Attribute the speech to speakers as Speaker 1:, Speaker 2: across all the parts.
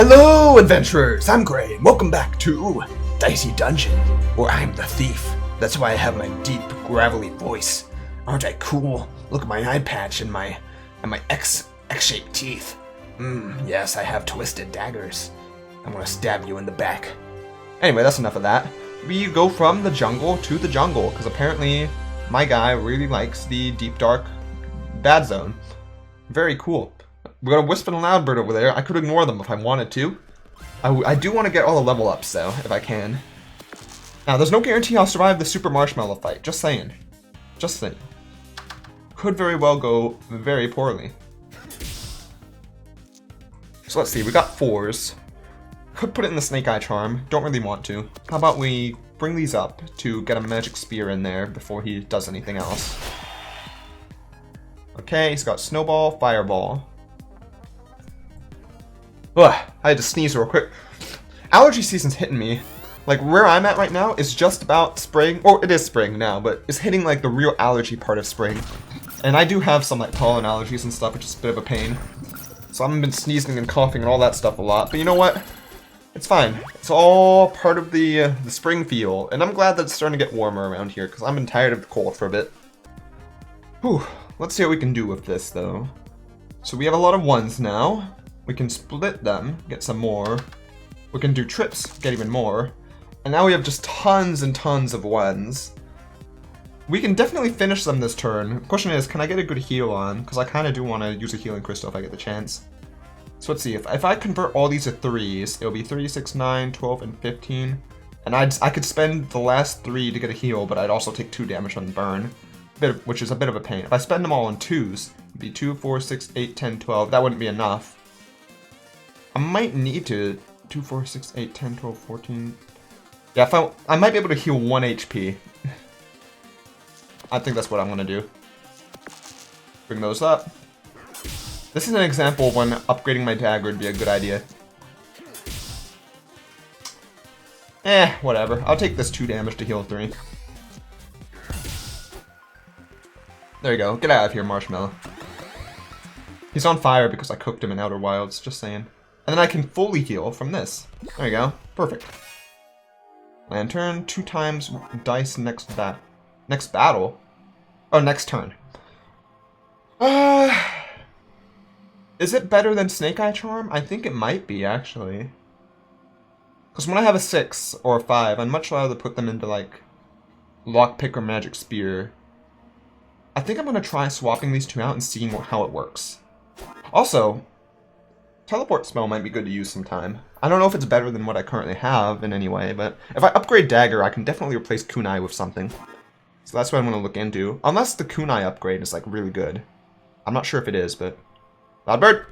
Speaker 1: Hello, adventurers! I'm Gray, and welcome back to Dicey Dungeon, where I'm the thief. That's why I have my deep, gravelly voice. Aren't I cool? Look at my eye patch and my X-shaped teeth. Yes, I have twisted daggers. I'm gonna stab you in the back. Anyway, that's enough of that. We go from the jungle to the jungle, because apparently my guy really likes the deep, dark, bad zone. Very cool. We got a Wisp and a Loudbird over there. I could ignore them if I wanted to. I do want to get all the level ups, though, if I can. Now, there's no guarantee I'll survive the Super Marshmallow fight. Just saying. Just saying. Could very well go very poorly. So let's see. We got 4s. Could put it in the Snake Eye Charm. Don't really want to. How about we bring these up to get a Magic Spear in there before he does anything else. Okay, he's got Snowball, Fireball. Ugh, I had to sneeze real quick. Allergy season's hitting me. Like, where I'm at right now is just about spring. Or, it is spring now, but it's hitting, like, the real allergy part of spring. And I do have some, like, pollen allergies and stuff, which is a bit of a pain. So I've been sneezing and coughing and all that stuff a lot. But you know what? It's fine. It's all part of the spring feel. And I'm glad that it's starting to get warmer around here, because I've been tired of the cold for a bit. Whew. Let's see what we can do with this, though. So we have a lot of 1s now. We can split them, get some more. We can do trips, get even more. And now we have just tons and tons of 1s. We can definitely finish them this turn. The question is, can I get a good heal on? Because I kind of do want to use a healing crystal if I get the chance. So let's see, if I convert all these to 3s, it'll be 3, 6, 9, 12, and 15. And I could spend the last 3 to get a heal, but I'd also take 2 damage on the burn. Which is a bit of a pain. If I spend them all on 2s, it'd be 2, 4, 6, 8, 10, 12. That wouldn't be enough. I might need to 2, 4, 6, 8, 10, 12, 14. Yeah, I might be able to heal 1 HP. I think that's what I'm gonna do. Bring those up. This is an example of when upgrading my dagger would be a good idea. Whatever. I'll take this 2 damage to heal 3. There you go. Get out of here, Marshmallow. He's on fire because I cooked him in Outer Wilds, just saying. And then I can fully heal from this. There you go. Perfect. Lantern, 2 times dice next battle? Oh, next turn. Is it better than Snake Eye Charm? I think it might be, actually. Because when I have a 6 or a 5, I'd much rather put them into, like, Lockpick or Magic Spear. I think I'm going to try swapping these 2 out and seeing how it works. Also, Teleport Spell might be good to use sometime. I don't know if it's better than what I currently have in any way, but if I upgrade Dagger, I can definitely replace Kunai with something. So that's what I'm going to look into. Unless the Kunai upgrade is, like, really good. I'm not sure if it is, but... Loudbird!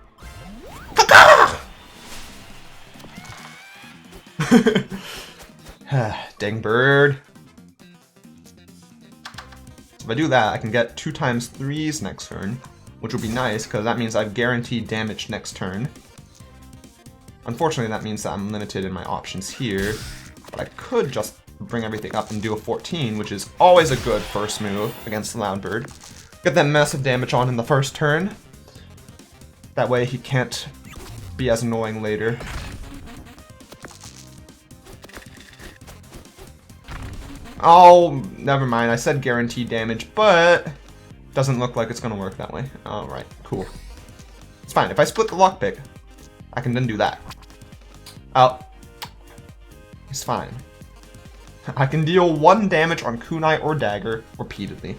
Speaker 1: Dang bird. If I do that, I can get 2 times 3s next turn, which would be nice, because that means I've guaranteed damage next turn. Unfortunately, that means that I'm limited in my options here, but I could just bring everything up and do a 14, which is always a good first move against the Loudbird. Get that massive damage on in the first turn. That way he can't be as annoying later. Oh, never mind. I said guaranteed damage, but doesn't look like it's gonna work that way. Alright, cool. It's fine. If I split the lockpick, I can then do that. Oh. It's fine. I can deal 1 damage on Kunai or Dagger repeatedly.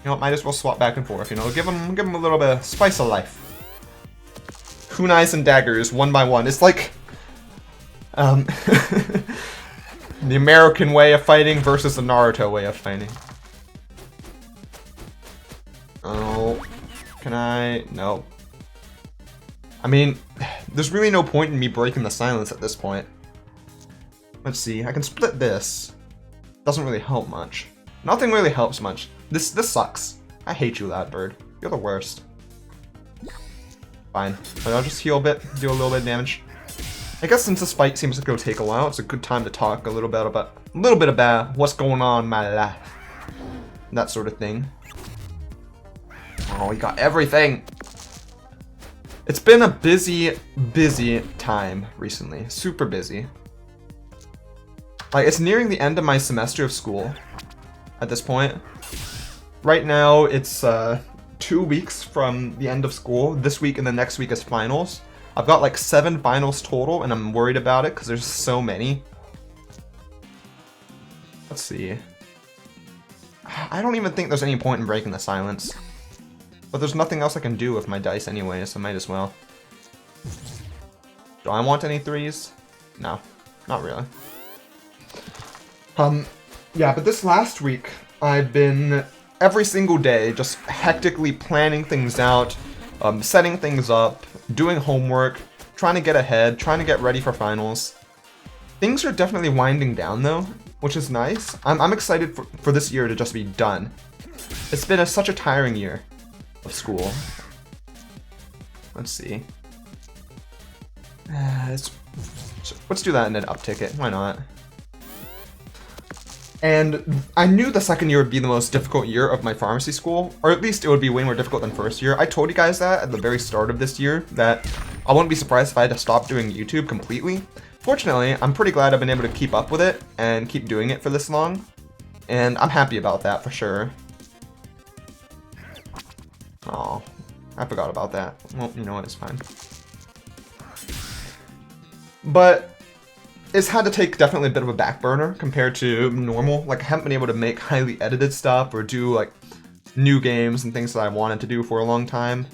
Speaker 1: You know, might as well swap back and forth, you know, give him a little bit of spice of life. Kunais and Daggers, 1 by 1. It's like... the American way of fighting versus the Naruto way of fighting. Oh, can I? No. I mean, there's really no point in me breaking the silence at this point. Let's see, I can split this. Doesn't really help much. Nothing really helps much. This sucks. I hate you, Loudbird. You're the worst. Fine. But I'll just heal a bit, do a little bit of damage. I guess since this fight seems to go take a while, it's a good time to talk a little bit about what's going on in my life. That sort of thing. Oh, he got everything! It's been a busy time recently. Super busy. Like, it's nearing the end of my semester of school at this point. Right now, it's 2 weeks from the end of school. This week and the next week is finals. I've got like 7 finals total, and I'm worried about it because there's so many. Let's see. I don't even think there's any point in breaking the silence. But there's nothing else I can do with my dice anyway, so I might as well. Do I want any 3s? No, not really. Yeah, but this last week, I've been every single day just hectically planning things out, setting things up, doing homework, trying to get ahead, trying to get ready for finals. Things are definitely winding down though, which is nice. I'm excited for this year to just be done. It's been such a tiring year of school. Let's see. Let's do that and then uptick it. Why not? And I knew the second year would be the most difficult year of my pharmacy school, or at least it would be way more difficult than first year. I told you guys that at the very start of this year, that I wouldn't be surprised if I had to stop doing YouTube completely. Fortunately, I'm pretty glad I've been able to keep up with it and keep doing it for this long, and I'm happy about that for sure. Oh, I forgot about that. Well, you know what, it's fine. But it's had to take definitely a bit of a back burner compared to normal. Like, I haven't been able to make highly edited stuff or do like new games and things that I wanted to do for a long time.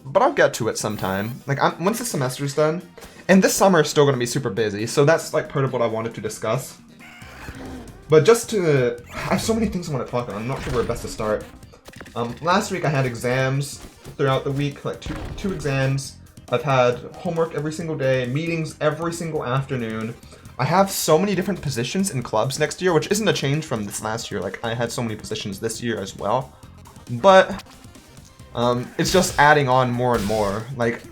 Speaker 1: But I'll get to it sometime. Like, once the semester's done, and this summer is still going to be super busy, so that's like part of what I wanted to discuss. But just to, I have so many things I want to talk about. I'm not sure where best to start. Last week I had exams throughout the week, like two exams. I've had homework every single day, meetings every single afternoon. I have so many different positions in clubs next year, which isn't a change from this last year. Like, I had so many positions this year as well. But it's just adding on more and more. Like,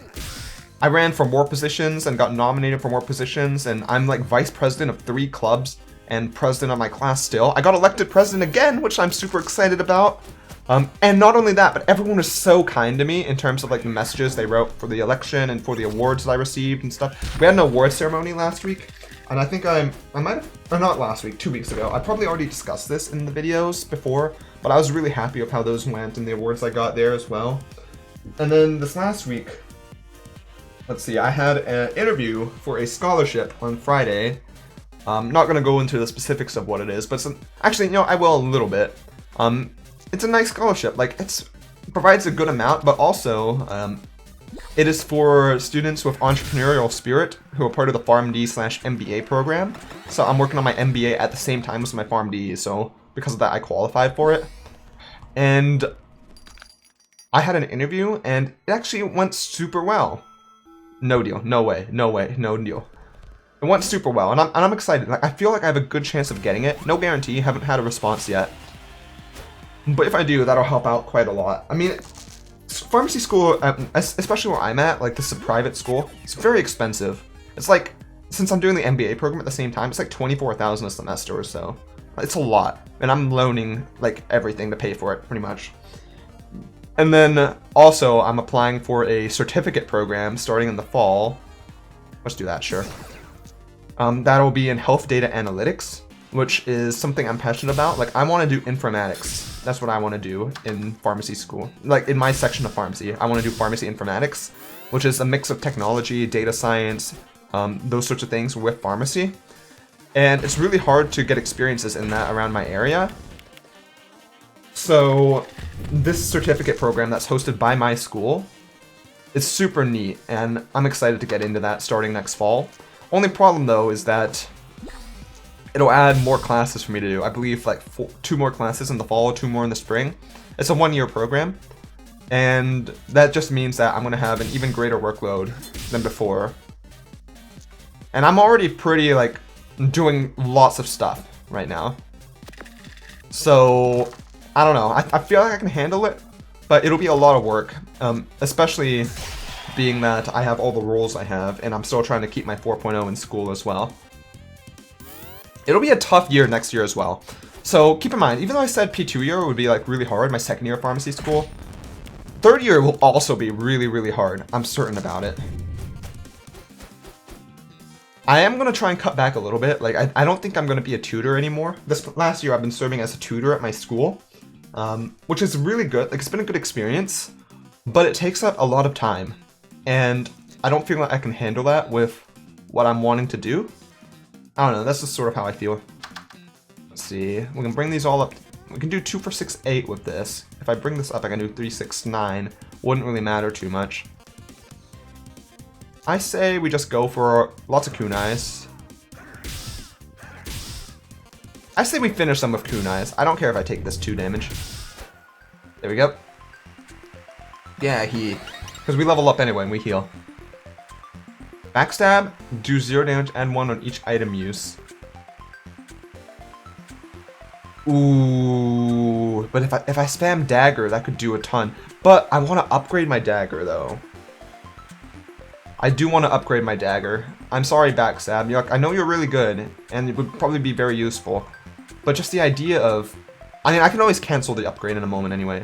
Speaker 1: I ran for more positions and got nominated for more positions, and I'm like vice president of 3 clubs and president of my class still. I got elected president again, which I'm super excited about. And not only that, but everyone was so kind to me in terms of like the messages they wrote for the election and for the awards that I received and stuff. We had an award ceremony last week, and I think I might have, or not last week, 2 weeks ago. I probably already discussed this in the videos before, but I was really happy with how those went and the awards I got there as well. And then this last week, let's see, I had an interview for a scholarship on Friday. I'm not going to go into the specifics of what it is, but actually, you know, I will a little bit. It's a nice scholarship. Like, it provides a good amount, but also it is for students with entrepreneurial spirit who are part of the PharmD/MBA program. So I'm working on my MBA at the same time as my PharmD, so because of that I qualified for it. And I had an interview, and it actually went super well. No deal. No way. No way. No deal. It went super well, and I'm excited. Like, I feel like I have a good chance of getting it. No guarantee. Haven't had a response yet. But if I do, that'll help out quite a lot. I mean, pharmacy school, especially where I'm at, like, this is a private school, it's very expensive. It's like, since I'm doing the MBA program at the same time, it's like $24,000 a semester or so. It's a lot. And I'm loaning, like, everything to pay for it, pretty much. And then, also, I'm applying for a certificate program starting in the fall. Let's do that, sure. That'll be in health data analytics, which is something I'm passionate about. Like, I want to do informatics. That's what I want to do in pharmacy school. Like, in my section of pharmacy, I want to do pharmacy informatics, which is a mix of technology, data science, those sorts of things with pharmacy. And it's really hard to get experiences in that around my area. So this certificate program that's hosted by my school is super neat, and I'm excited to get into that starting next fall. Only problem, though, is that it'll add more classes for me to do. I believe like 2 more classes in the fall, 2 more in the spring. It's a 1-year program, and that just means that I'm going to have an even greater workload than before. And I'm already pretty, like, doing lots of stuff right now. So, I don't know. I feel like I can handle it, but it'll be a lot of work, especially being that I have all the roles I have, and I'm still trying to keep my 4.0 in school as well. It'll be a tough year next year as well. So keep in mind, even though I said P2 year would be like really hard, my second year of pharmacy school, third year will also be really, really hard. I'm certain about it. I am going to try and cut back a little bit. Like, I don't think I'm going to be a tutor anymore. This last year, I've been serving as a tutor at my school, which is really good. Like, it's been a good experience, but it takes up a lot of time. And I don't feel like I can handle that with what I'm wanting to do. I don't know. That's just sort of how I feel. Let's see. We can bring these all up. We can do 2 for 6, 8 with this. If I bring this up, I can do 3, 6, 9. Wouldn't really matter too much. I say we just go for lots of kunais. I say we finish them with kunais. I don't care if I take this 2 damage. There we go. Yeah, because we level up anyway and we heal. Backstab, do 0 damage and 1 on each item use. Ooh, but if I spam dagger, that could do a ton. But I want to upgrade my dagger though. I do want to upgrade my dagger. I'm sorry, Backstab. I know you're really good, and it would probably be very useful. But just the idea of... I mean, I can always cancel the upgrade in a moment anyway.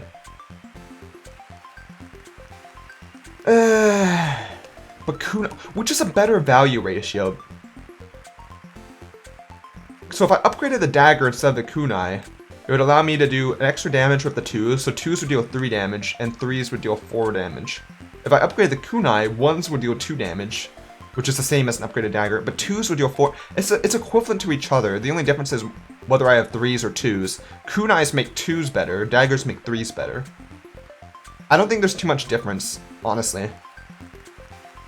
Speaker 1: But Kunai... Which is a better value ratio? So if I upgraded the dagger instead of the kunai, it would allow me to do an extra damage with the 2s. So 2s would deal 3 damage, and 3s would deal 4 damage. If I upgrade the kunai, 1s would deal 2 damage, which is the same as an upgraded dagger, but 2s would deal 4. It's equivalent to each other. The only difference is whether I have 3s or 2s. Kunais make 2s better, daggers make 3s better. I don't think there's too much difference, honestly.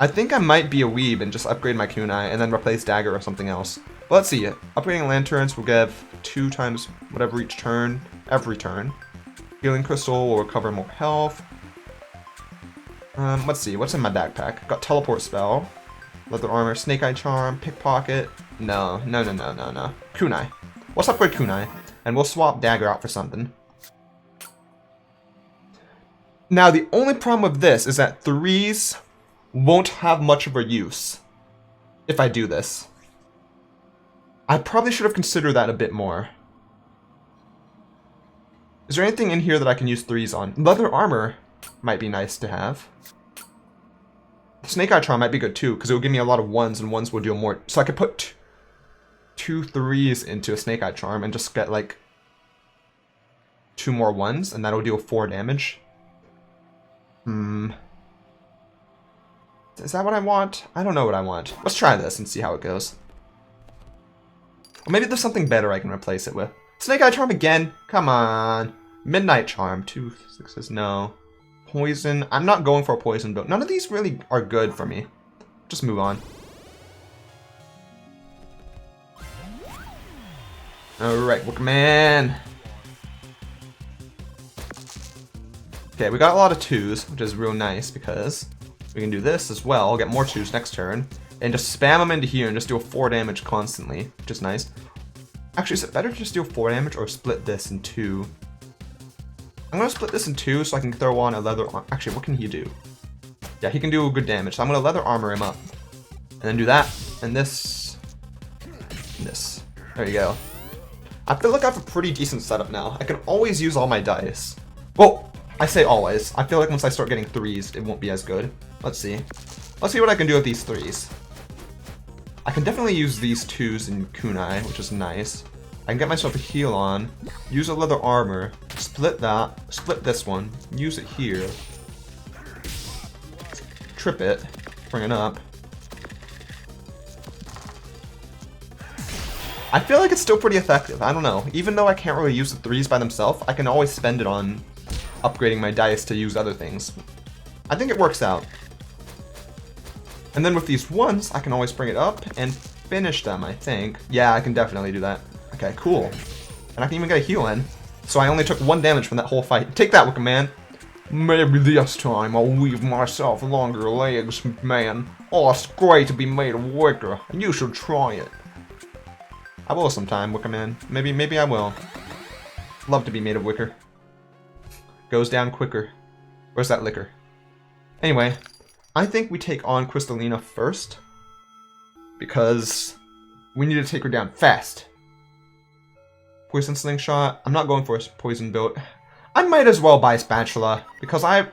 Speaker 1: I think I might be a weeb and just upgrade my kunai and then replace dagger or something else. But let's see. Upgrading lanterns will give 2 times whatever each turn, every turn. Healing crystal will recover more health. Let's see, what's in my backpack? Got teleport spell, leather armor, snake eye charm, pickpocket. No. Kunai. Let's upgrade kunai, and we'll swap dagger out for something. Now, the only problem with this is that 3s won't have much of a use if I do this. I probably should have considered that a bit more. Is there anything in here that I can use 3s on? Leather armor might be nice to have. Snake Eye Charm might be good too, because it will give me a lot of 1s, and 1s will deal more. So I could put 2 3s into a Snake Eye Charm and just get like 2 more 1s, and that'll deal 4 damage. Is that what I want? I don't know what I want. Let's try this and see how it goes. Or maybe there's something better I can replace it with. Snake Eye Charm again? Come on. Midnight Charm. 2 6s. No. Poison. I'm not going for a poison build. None of these really are good for me. Just move on. Alright, Wickman. Okay, we got a lot of 2s, which is real nice because we can do this as well, get more 2s next turn, and just spam them into here and just deal 4 damage constantly, which is nice. Actually, is it better to just deal 4 damage or split this in 2? I'm going to split this in 2 so I can throw on a leather armor. Actually, what can he do? Yeah, he can do good damage, so I'm going to leather armor him up. And then do that, and this, and this. There you go. I feel like I have a pretty decent setup now. I can always use all my dice. Well, I say always. I feel like once I start getting 3s, it won't be as good. Let's see. Let's see what I can do with these 3s. I can definitely use these 2s in kunai, which is nice. I can get myself a heal on, use a leather armor, split that, split this one, use it here, trip it, bring it up. I feel like it's still pretty effective, I don't know. Even though I can't really use the 3s by themselves, I can always spend it on upgrading my dice to use other things. I think it works out. And then with these 1s, I can always bring it up and finish them, I think. Yeah, I can definitely do that. Okay, cool. And I can even get a heal in. So I only took 1 damage from that whole fight. Take that, Wicker Man. Maybe this time I'll weave myself longer legs, man. Oh, it's great to be made of wicker, and you should try it. I will sometime, Wicker Man. Maybe I will. Love to be made of wicker. Goes down quicker. Where's that liquor? Anyway, I think we take on Crystalina first, because we need to take her down fast. Poison Slingshot. I'm not going for a poison build. I might as well buy Spatula, because I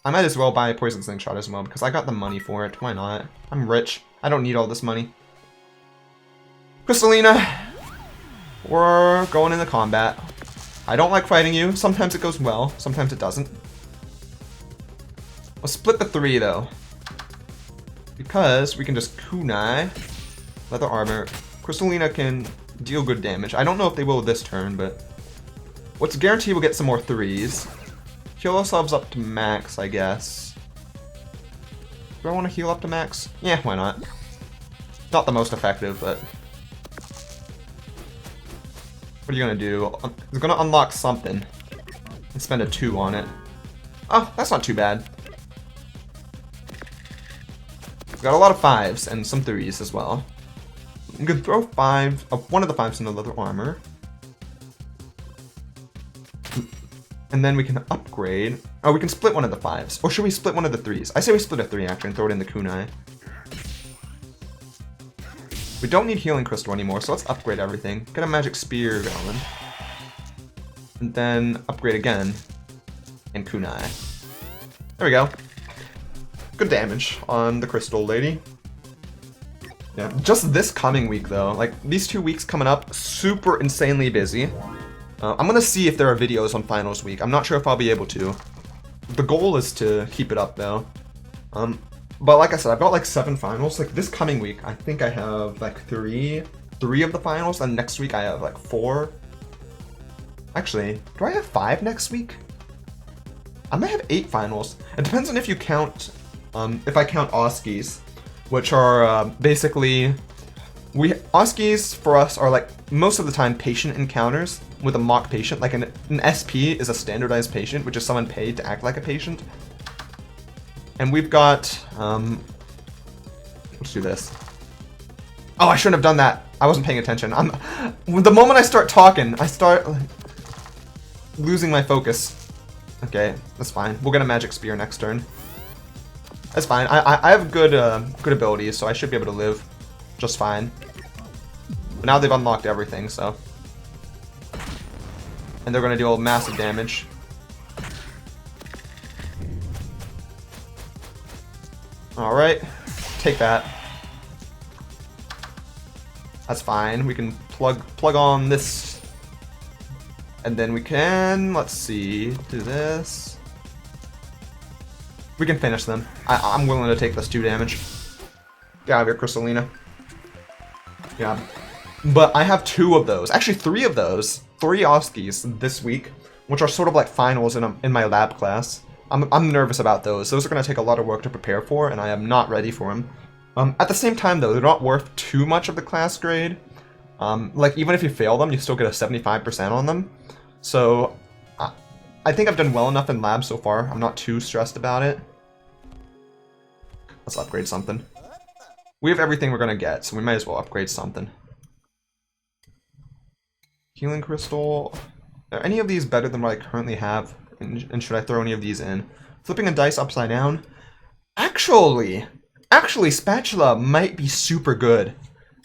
Speaker 1: I might as well buy a poison slingshot as well, because I got the money for it. Why not? I'm rich. I don't need all this money. Crystalina, we're going into combat. I don't like fighting you. Sometimes it goes well, sometimes it doesn't. We'll split the 3 though, because we can just kunai, leather armor. Crystalina can deal good damage. I don't know if they will this turn, but what's guaranteed we'll get some more 3s. Heal ourselves up to max, I guess. Do I want to heal up to max? Yeah, why not? Not the most effective, but what are you gonna do? It's gonna unlock something and spend a 2 on it. Oh, that's not too bad. Got a lot of 5s and some 3s as well. You can throw 1 of the 5s into leather armor. And then we can upgrade. Oh, we can split 1 of the 5s. Or should we split 1 of the 3s? I say we split a 3 actually and throw it in the kunai. We don't need healing crystal anymore, so let's upgrade everything. Get a magic spear going. And then upgrade again in kunai. There we go. Good damage on the crystal lady. Yeah, just this coming week though, like these 2 weeks coming up, super insanely busy. I'm gonna see if there are videos on finals week. I'm not sure if I'll be able to. The goal is to keep it up though. But like I said, I've got like 7 finals. Like this coming week, I think I have like 3 of the finals, and next week I have like 4. Actually, do I have 5 next week? I might have 8 finals. It depends on if you count, if I count OSCEs, which are basically, OSCEs for us are like most of the time patient encounters with a mock patient. Like an SP is a standardized patient, which is someone paid to act like a patient. And we've got, let's do this. Oh, I shouldn't have done that. I wasn't paying attention. The moment I start talking, I start losing my focus. Okay, that's fine. We'll get a magic spear next turn. That's fine. I have good abilities, so I should be able to live just fine. But now they've unlocked everything, so. And they're gonna deal massive damage. Alright, take that. That's fine. We can plug on this. And then we can, let's see, do this. We can finish them. I'm willing to take this 2 damage. Get out of here, Crystalina. Yeah. But I have 2 of those. Actually, 3 of those. 3 OSCEs this week, which are sort of like finals in my lab class. I'm nervous about those. Those are going to take a lot of work to prepare for, and I am not ready for them. At the same time, though, they're not worth too much of the class grade. Like, even if you fail them, you still get a 75% on them. So, I think I've done well enough in lab so far. I'm not too stressed about it. Let's upgrade something. We have everything we're going to get, so we might as well upgrade something. Healing crystal. Are any of these better than what I currently have? And should I throw any of these in? Flipping a dice upside down? Actually, spatula might be super good.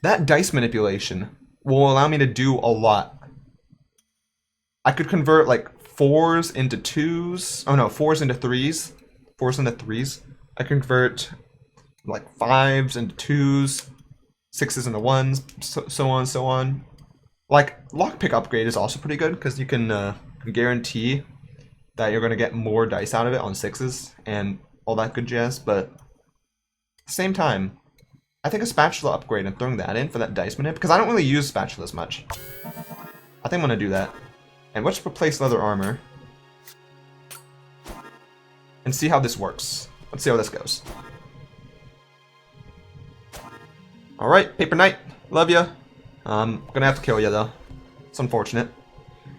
Speaker 1: That dice manipulation will allow me to do a lot. I could convert like 4s into 2s. Oh no, 4s into 3s. 4s into 3s. I convert like 5s into 2s, 6s into 1s, so on, so on. Like, lockpick upgrade is also pretty good, because you can guarantee that you're going to get more dice out of it on 6s, and all that good jazz, but at the same time, I think a spatula upgrade and throwing that in for that dice manip, because I don't really use spatulas much. I think I'm going to do that. And let's replace leather armor. And see how this works. Let's see how this goes. Alright, Paper Knight, love ya. Gonna have to kill you though. It's unfortunate.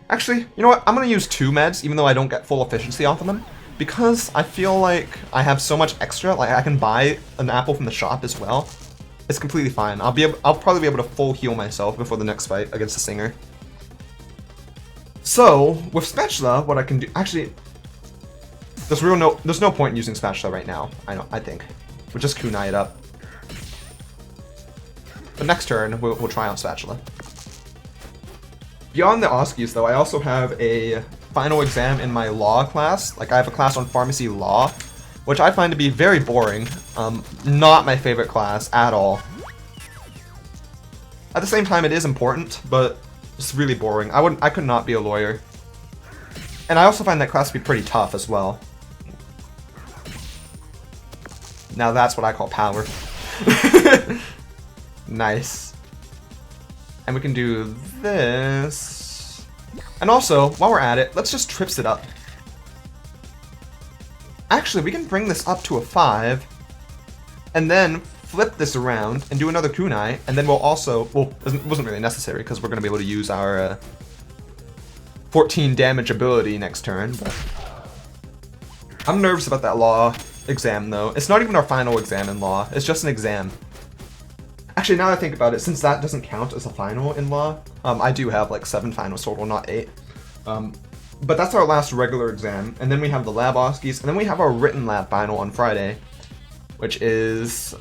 Speaker 1: Actually, you know what? I'm gonna use 2 meds, even though I don't get full efficiency off of them, because I feel like I have so much extra. Like I can buy an apple from the shop as well. It's completely fine. I'll probably be able to full heal myself before the next fight against the singer. So with spatula, what I can do, actually, there's no point in using spatula right now. I think we'll just kunai it up. But next turn, we'll try out spatula. Beyond the OSCEs, though, I also have a final exam in my law class. Like, I have a class on pharmacy law, which I find to be very boring. Not my favorite class at all. At the same time, it is important, but it's really boring. I could not be a lawyer. And I also find that class to be pretty tough as well. Now that's what I call power. Nice. And we can do this. And also, while we're at it, let's just trips it up. Actually, we can bring this up to a 5. And then flip this around and do another kunai. And then we'll also... Well, it wasn't really necessary because we're going to be able to use our 14 damage ability next turn. But I'm nervous about that law exam, though. It's not even our final exam in law. It's just an exam. Actually, now that I think about it, since that doesn't count as a final in law, I do have like 7 finals total, not 8. But that's our last regular exam, and then we have the lab OSCEs, and then we have our written lab final on Friday, which is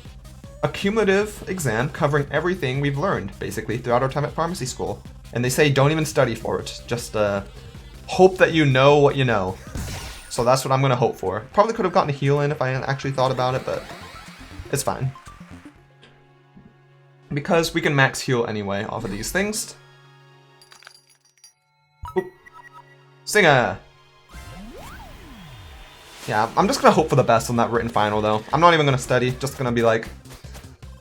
Speaker 1: a cumulative exam covering everything we've learned, basically, throughout our time at pharmacy school. And they say don't even study for it, just hope that you know what you know. So that's what I'm going to hope for. Probably could have gotten a heal in if I hadn't actually thought about it, but it's fine. Because we can max heal anyway off of these things. Oop. Singer! Yeah, I'm just gonna hope for the best on that written final though. I'm not even gonna study, just gonna be like...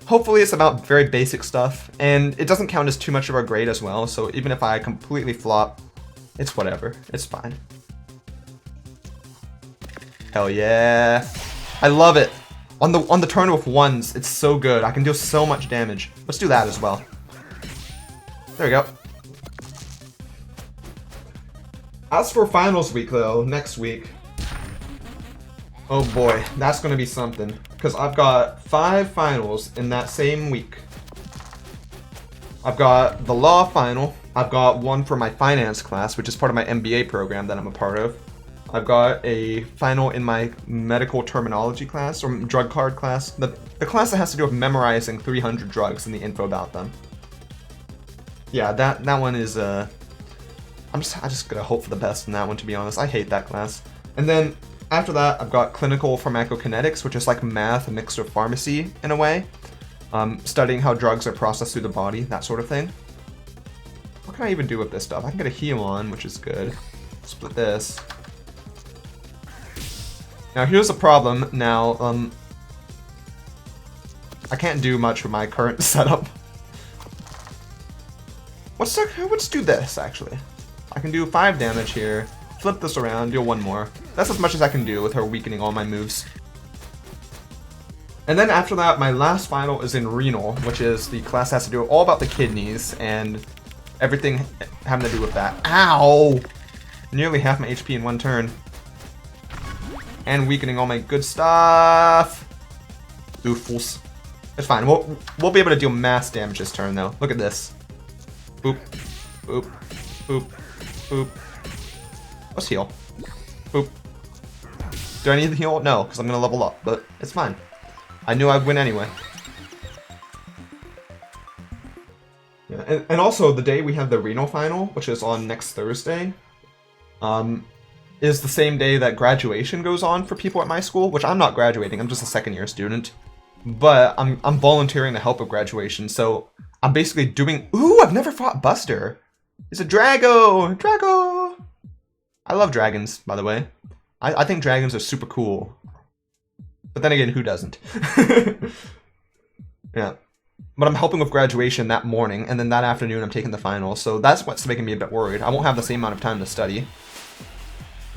Speaker 1: Hopefully it's about very basic stuff, and it doesn't count as too much of our grade as well, so even if I completely flop, it's whatever, it's fine. Hell yeah! I love it! On the turn with 1s, it's so good. I can deal so much damage. Let's do that as well. There we go. As for finals week though, next week, oh boy, that's gonna be something. Because I've got 5 finals in that same week. I've got the law final. I've got one for my finance class, which is part of my MBA program that I'm a part of. I've got a final in my medical terminology class, or drug card class. The class that has to do with memorizing 300 drugs and the info about them. Yeah, that one is, I just gotta hope for the best in that one, to be honest. I hate that class. And then, after that, I've got clinical pharmacokinetics, which is like math mixed with pharmacy, in a way. Studying how drugs are processed through the body, that sort of thing. What can I even do with this stuff? I can get a heal on, which is good. Split this. Now here's the problem. Now, I can't do much with my current setup. Let's do this, actually. I can do 5 damage here, flip this around, deal 1 more. That's as much as I can do with her weakening all my moves. And then after that, my last final is in renal, which is the class that has to do all about the kidneys and everything having to do with that. Ow! Nearly half my HP in 1 turn. And weakening all my good stuff. Oofles. It's fine. We'll be able to deal mass damage this turn, though. Look at this. Boop. Boop. Boop. Boop. Let's heal. Boop. Do I need the heal? No, because I'm going to level up, but it's fine. I knew I'd win anyway. Yeah, and also, the day we have the renal final, which is on next Thursday, is the same day that graduation goes on for people at my school, which I'm not graduating, I'm just a second-year student. But I'm volunteering to help with graduation, so I'm basically doing... Ooh, I've never fought Buster! He's a Drago! Drago! I love dragons, by the way. I think dragons are super cool. But then again, who doesn't? Yeah. But I'm helping with graduation that morning, and then that afternoon I'm taking the final, so that's what's making me a bit worried. I won't have the same amount of time to study.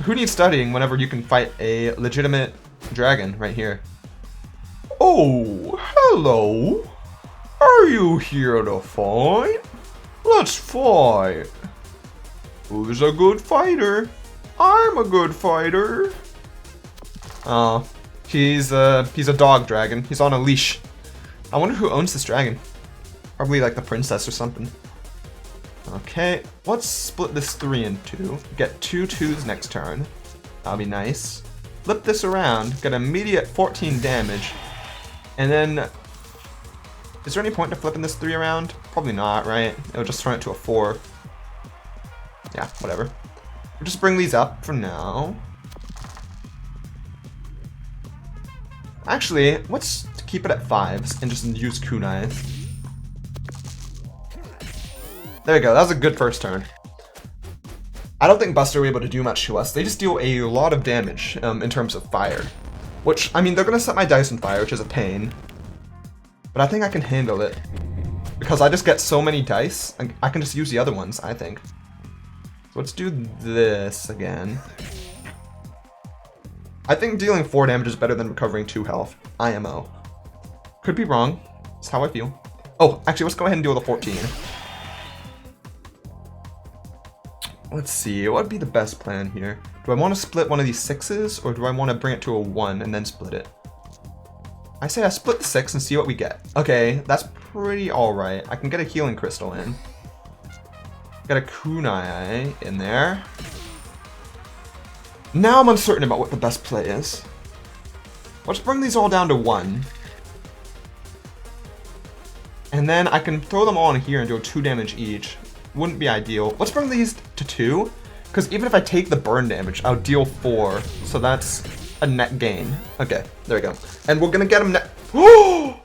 Speaker 1: Who needs studying whenever you can fight a legitimate dragon right here? Oh, hello. Are you here to fight? Let's fight. Who's a good fighter? I'm a good fighter. Oh, he's a dog dragon. He's on a leash. I wonder who owns this dragon. Probably like the princess or something. Okay, let's split this 3 in 2. Get 2 2s next turn. That'll be nice. Flip this around, get immediate 14 damage. And then... Is there any point to flipping this 3 around? Probably not, right? It'll just turn it to a 4. Yeah, whatever. We'll just bring these up for now. Actually, let's keep it at 5s and just use kunai. There you go, that was a good first turn. I don't think Buster will be able to do much to us. They just deal a lot of damage in terms of fire. Which, I mean, they're going to set my dice on fire, which is a pain. But I think I can handle it. Because I just get so many dice, I can just use the other ones, I think. So let's do this again. I think dealing 4 damage is better than recovering 2 health. IMO. Could be wrong. That's how I feel. Oh, actually, let's go ahead and deal the 14. Let's see, what would be the best plan here? Do I want to split one of these 6s, or do I want to bring it to a 1 and then split it? I say I split the 6 and see what we get. Okay, that's pretty alright. I can get a healing crystal in. Got a kunai in there. Now I'm uncertain about what the best play is. Let's bring these all down to 1. And then I can throw them all in here and do 2 damage each. Wouldn't be ideal. Let's bring these to 2, because even if I take the burn damage, I'll deal 4. So that's a net gain. Okay, there we go. And we're gonna get them net. Oh!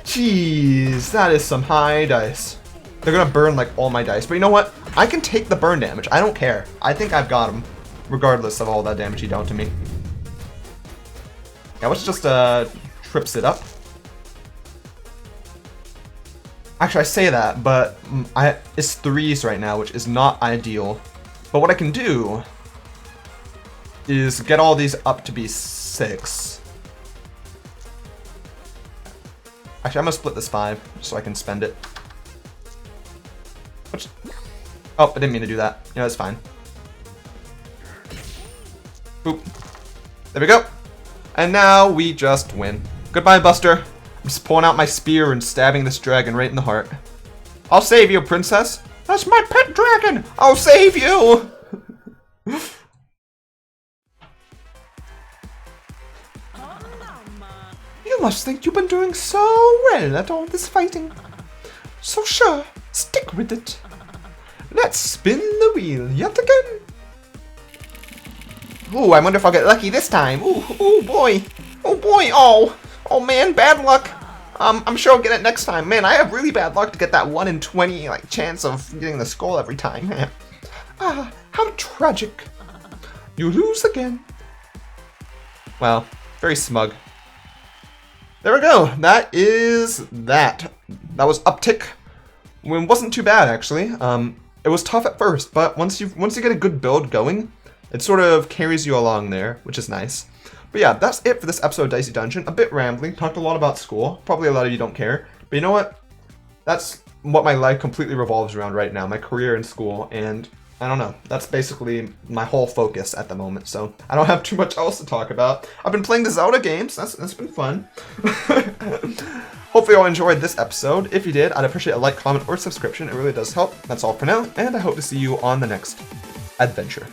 Speaker 1: Jeez, that is some high dice. They're gonna burn like all my dice, but you know what? I can take the burn damage. I don't care. I think I've got him, regardless of all that damage he dealt to me. Yeah, let's just trips it up. Actually, I say that, but it's 3s right now, which is not ideal. But what I can do is get all these up to be 6. Actually, I'm gonna split this 5 so I can spend it. Which, oh, I didn't mean to do that. Yeah, that's fine. Boop. There we go. And now we just win. Goodbye, Buster. I'm just pulling out my spear and stabbing this dragon right in the heart. I'll save you, princess. That's my pet dragon. I'll save you. You must think you've been doing so well at all this fighting. So sure, stick with it. Let's spin the wheel yet again. Ooh, I wonder if I'll get lucky this time. Ooh, ooh boy. Oh boy, oh. Oh man, bad luck. I'm sure I'll get it next time. Man, I have really bad luck to get that 1 in 20 like chance of getting the skull every time. Ah, how tragic. You lose again. Well, very smug. There we go. That is that. That was uptick. It wasn't too bad actually. It was tough at first, but once you get a good build going, it sort of carries you along there, which is nice. But yeah, that's it for this episode of Dicey Dungeon. A bit rambling, talked a lot about school. Probably a lot of you don't care. But you know what? That's what my life completely revolves around right now, my career in school. And I don't know, that's basically my whole focus at the moment. So I don't have too much else to talk about. I've been playing the Zelda games. That's been fun. Hopefully you all enjoyed this episode. If you did, I'd appreciate a like, comment, or subscription. It really does help. That's all for now, and I hope to see you on the next adventure.